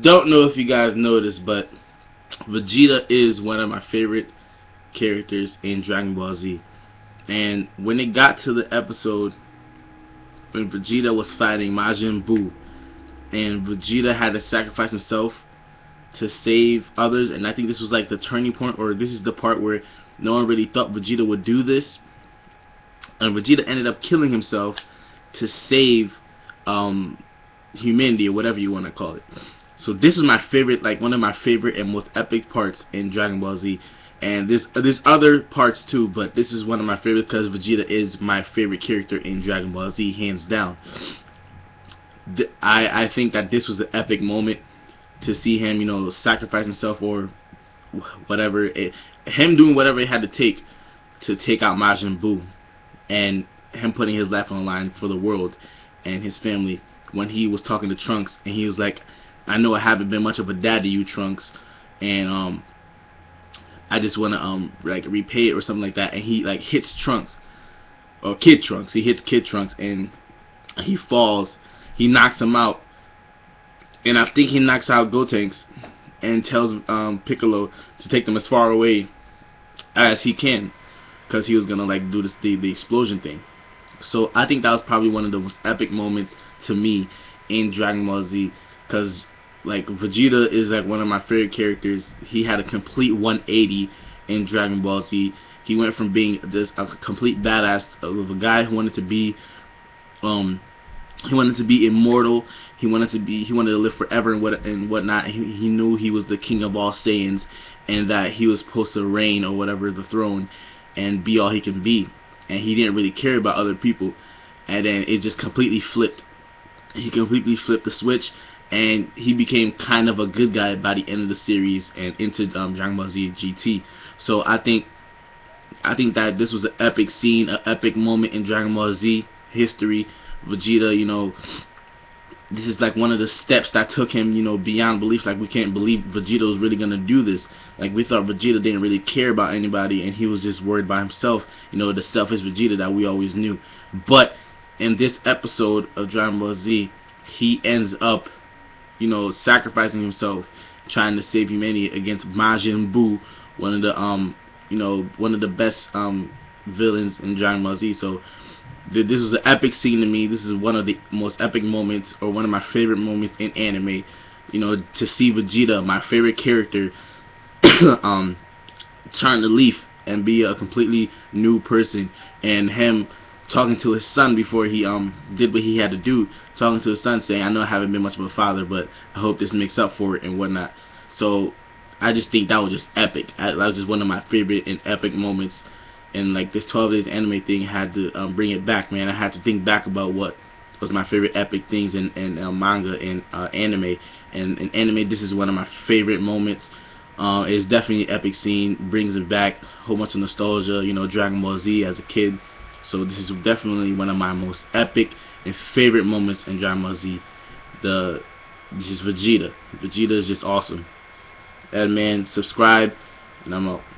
don't know if you guys know this, but Vegeta is one of my favorite characters in Dragon Ball Z. And when it got to the episode when Vegeta was fighting Majin Buu, and Vegeta had to sacrifice himself to save others, and I think this was like the turning point, or this is the part where no one really thought Vegeta would do this, and Vegeta ended up killing himself to save humanity, or whatever you want to call it. So this is my favorite, like one of my favorite and most epic parts in Dragon Ball Z. And there's other parts too, but this is one of my favorites because Vegeta is my favorite character in Dragon Ball Z, hands down. I think that this was an epic moment to see him, you know, sacrifice himself or whatever, him doing whatever it had to take out Majin Buu, and him putting his life on the line for the world and his family. When he was talking to Trunks, and he was like, "I know I haven't been much of a dad to you, Trunks, and I just want to like repay it," or something like that. And he like hits Trunks, or Kid Trunks. He hits Kid Trunks, and he falls. He knocks him out, and I think he knocks out Gotenks, and tells Piccolo to take them as far away as he can, because he was gonna like do this the explosion thing. So I think that was probably one of the most epic moments to me in Dragon Ball Z, because like Vegeta is like one of my favorite characters. He had a complete 180 in Dragon Ball Z. He went from being just a complete badass of a guy who wanted to be immortal. He wanted to live forever and whatnot. He knew he was the king of all Saiyans, and that he was supposed to reign or whatever, the throne, and be all he can be. And he didn't really care about other people. And then it just completely flipped. He completely flipped the switch, and he became kind of a good guy by the end of the series and into Dragon Ball Z GT. So I think that this was an epic scene, an epic moment in Dragon Ball Z history. Vegeta, you know, this is like one of the steps that took him, you know, beyond belief. Like, we can't believe Vegeta was really gonna do this. Like, we thought Vegeta didn't really care about anybody, and he was just worried about himself, you know, the selfish Vegeta that we always knew. But in this episode of Dragon Ball Z, he ends up, you know, sacrificing himself, trying to save humanity against Majin Buu, one of the you know, one of the best villains in Dragon Ball Z. So this was an epic scene to me. This is one of the most epic moments, or one of my favorite moments in anime. You know, to see Vegeta, my favorite character, turn the leaf and be a completely new person, and him talking to his son before he did what he had to do, talking to his son saying, "I know I haven't been much of a father, but I hope this makes up for it," and whatnot. So I just think that was just epic. That was just one of my favorite and epic moments. And like this 12 days anime thing had to bring it back, man. I had to think back about what was my favorite epic things in manga and anime. And in anime, this is one of my favorite moments. It's definitely an epic scene, brings it back, a whole bunch of nostalgia, you know, Dragon Ball Z as a kid. So this is definitely one of my most epic and favorite moments in Dragon Ball Z. This is Vegeta. Vegeta is just awesome. And man, subscribe, and I'm out.